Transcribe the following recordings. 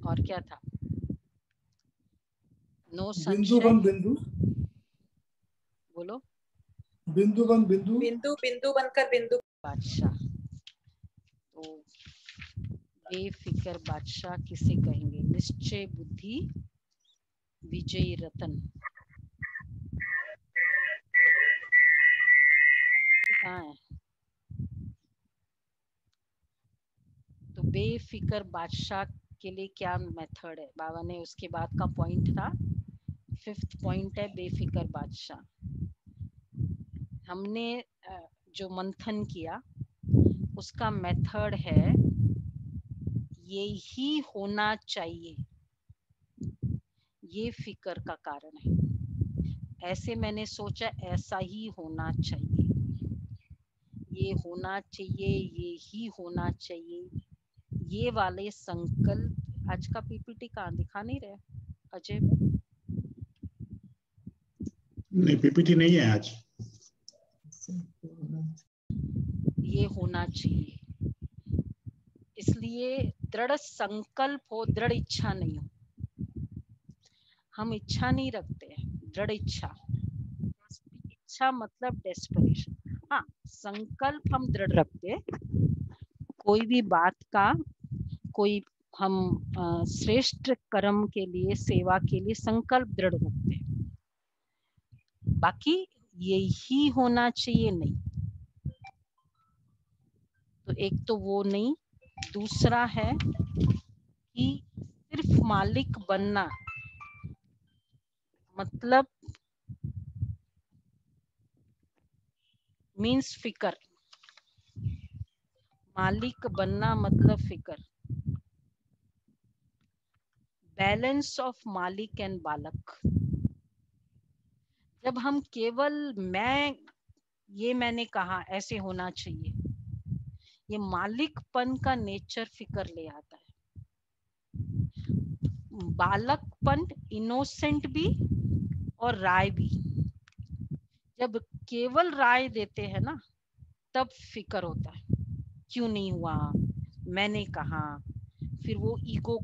और क्या था? नो बिंदु बन सनशाइन, बिंदु, बोलो। बिंदु बन बिंदु, बिंदु बिंदु बनकर बिंदु। बादशाह, तो बेफिक्र बादशाह किसे कहेंगे? निश्चय बुद्धि विजयी रतन। कहाँ है? तो बेफिक्र बादशाह के लिए क्या मेथड है? बाबा ने उसके बाद का पॉइंट था, 5th पॉइंट है बेफिक्र बादशाह। हमने जो मंथन किया उसका मेथड है ये ही होना चाहिए, ये फिक्र का कारण है। ऐसे मैंने सोचा ऐसा ही होना चाहिए, ये होना चाहिए, ये ही होना चाहिए, ये वाले संकल्प। आज का पीपीटी कहाँ दिखा नहीं रहे अजय? नहीं, पीपीटी नहीं है आज। ये होना चाहिए, इसलिए दृढ़ संकल्प हो, दृढ़ इच्छा नहीं हो। हम इच्छा नहीं रखते हैं, दृढ़ इच्छा। इच्छा मतलब डेस्परेशन। हाँ, संकल्प हम दृढ़ रखते हैं, कोई भी बात का, कोई हम श्रेष्ठ कर्म के लिए, सेवा के लिए संकल्प दृढ़ रखते हैं। बाकी ये ही होना चाहिए नहीं। तो एक तो वो नहीं, दूसरा है कि सिर्फ मालिक बनना मतलब मीन्स फिकर। मालिक बनना मतलब फिकर। बैलेंस ऑफ मालिक एंड बालक। जब हम केवल मैंने कहा ऐसे होना चाहिए, ये मालिकपन का नेचर फिकर ले आता है। बालकपन, इनोसेंट भी और राय भी। जब केवल राय देते हैं ना, तब फिकर होता है, क्यों नहीं हुआ, मैंने कहा। फिर वो ईगो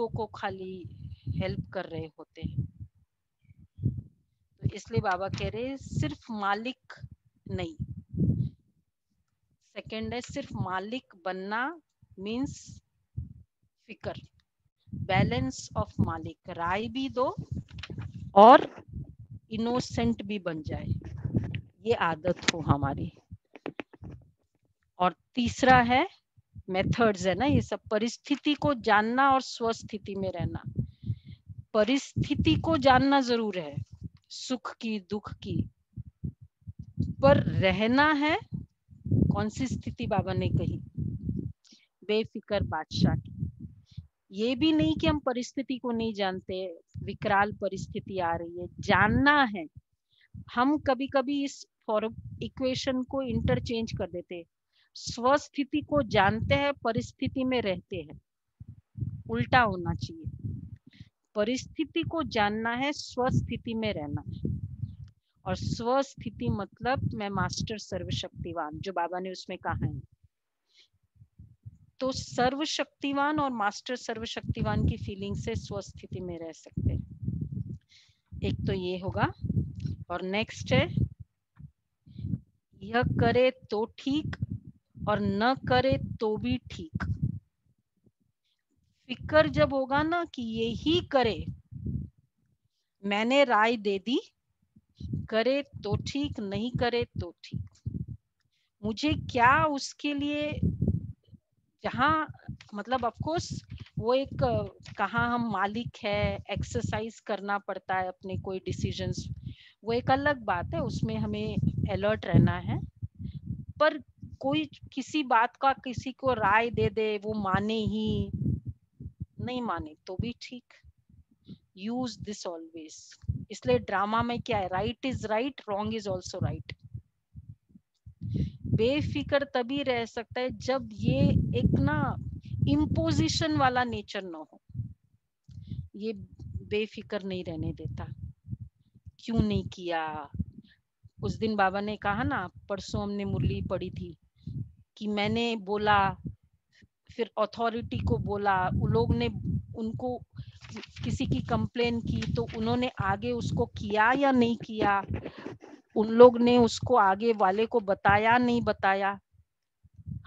को खाली हेल्प कर रहे होते हैं। तो इसलिए बाबा कह रहे सिर्फ मालिक नहीं। सेकंड है सिर्फ मालिक बनना मीन्स फिकर। बैलेंस ऑफ मालिक, राय भी दो और इनोसेंट भी बन जाए, ये आदत हो हमारी। और तीसरा है मेथड्स है ना, ये सब परिस्थिति को जानना और स्वस्थिति में रहना। परिस्थिति को जानना जरूर है, सुख की दुख की, पर रहना है कौन सी स्थिति बाबा ने कही? बेफिक्र बादशाह की। ये भी नहीं कि हम परिस्थिति को नहीं जानते, विकराल परिस्थिति आ रही है, जानना है। हम कभी कभी इस इक्वेशन को इंटरचेंज कर देते, स्वस्थिति को जानते हैं, परिस्थिति में रहते हैं। उल्टा होना चाहिए, परिस्थिति को जानना है, स्वस्थिति में रहना है। और स्वस्थिति मतलब मैं मास्टर सर्वशक्तिवान, जो बाबा ने उसमें कहा है। तो सर्वशक्तिवान और मास्टर सर्वशक्तिवान की फीलिंग से स्वस्थिति में रह सकते हैं। एक तो ये होगा। और नेक्स्ट है यह करे तो ठीक और न करे तो भी ठीक। फिक्र जब होगा ना कि ये ही करे, मैंने राय दे दी, करे तो ठीक, नहीं करे तो ठीक, मुझे क्या उसके लिए, जहाँ मतलब ऑफ कोर्स वो एक कहाँ हम मालिक है, एक्सरसाइज करना पड़ता है अपने कोई डिसीजंस, वो एक अलग बात है, उसमें हमें अलर्ट रहना है। पर कोई किसी बात का किसी को राय दे दे, वो माने ही, नहीं माने तो भी ठीक। Use this always. इसलिए ड्रामा में क्या है, right is right, wrong is also right. बेफिक्र तभी रह सकता है जब ये एक ना इम्पोजिशन वाला नेचर ना हो। ये बेफिक्र नहीं रहने देता। क्यों नहीं किया? उस दिन बाबा ने कहा ना, परसों हमने मुरली पढ़ी थी कि मैंने बोला, फिर अथॉरिटी को बोला, उन लोग ने उनको किसी की कंप्लेन की तो उन्होंने आगे उसको किया या नहीं किया, उन लोग ने उसको आगे वाले को बताया नहीं बताया,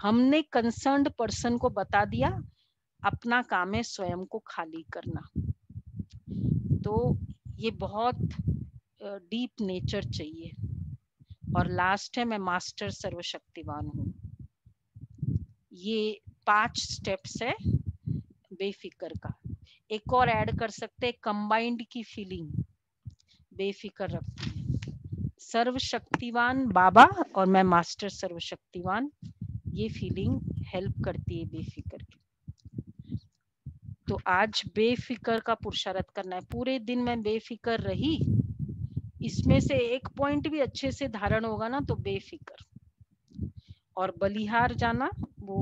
हमने कंसर्न्ड पर्सन को बता दिया, अपना काम है स्वयं को खाली करना। तो ये बहुत डीप नेचर चाहिए। और लास्ट है मैं मास्टर सर्वशक्तिवान हूँ। ये 5 स्टेप्स है बेफिक्र का। एक और ऐड कर सकते हैं, कंबाइंड की फीलिंग बेफिक्र रखती है। सर्वशक्तिवान बाबा और मैं मास्टर सर्वशक्तिवान, ये फीलिंग हेल्प करती है बेफिक्र की। तो आज बेफिक्र का पुरुषार्थ करना है। पूरे दिन मैं बेफिक्र रही, इसमें से एक पॉइंट भी अच्छे से धारण होगा ना तो बेफिक्र। और बलिहार जाना, वो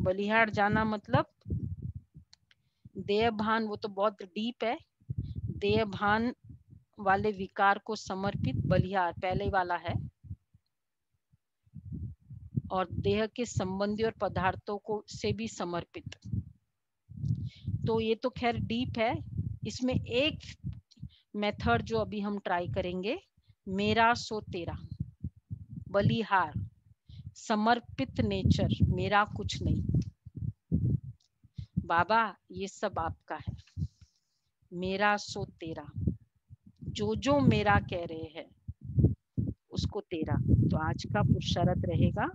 बलिहार जाना मतलब देह भान, वो तो बहुत डीप है। देह भान वाले विकार को समर्पित बलिहार पहले वाला है, और देह के संबंधी और पदार्थों को से भी समर्पित। तो ये तो खैर डीप है। इसमें एक मेथड जो अभी हम ट्राई करेंगे, मेरा सो तेरा, बलिहार, समर्पित नेचर, मेरा कुछ नहीं, बाबा ये सब आपका है, मेरा सो तेरा, जो जो मेरा कह रहे हैं उसको तेरा। तो आज का पुरुषार्थ रहेगा,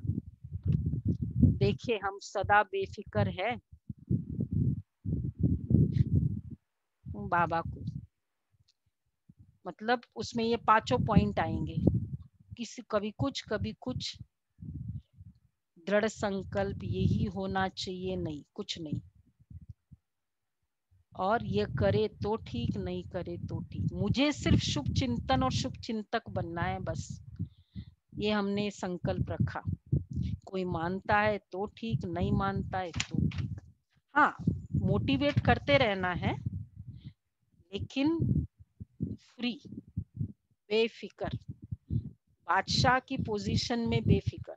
देखिए हम सदा बेफिक्र है बाबा को, मतलब उसमें ये 5 पॉइंट आएंगे, किसी कभी कुछ दृढ़ संकल्प यही होना चाहिए, नहीं कुछ नहीं, और ये करे तो ठीक, नहीं करे तो ठीक, मुझे सिर्फ शुभ चिंतन और शुभ चिंतक बनना है, बस ये हमने संकल्प रखा। कोई मानता है तो ठीक, नहीं मानता है तो ठीक। हाँ, मोटिवेट करते रहना है, लेकिन फ्री, बेफिक्र, बादशाह की पोजीशन में बेफिक्र।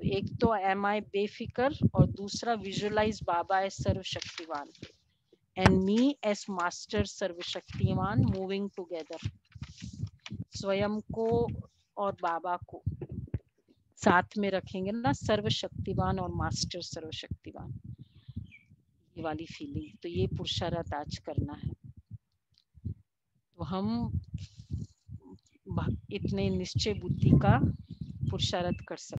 तो एक तो एम आई बेफिक्र, और दूसरा विजुअलाइज बाबा एज सर्वशक्तिवान एंड मी एज मास्टर सर्वशक्तिवान, मूविंग टुगेदर। स्वयं को और बाबा को साथ में रखेंगे ना, सर्वशक्तिवान और मास्टर सर्वशक्तिवान, ये वाली फीलिंग। तो ये पुरुषार्थ आज करना है। तो हम इतने निश्चय बुद्धि का पुरुषार्थ कर सकते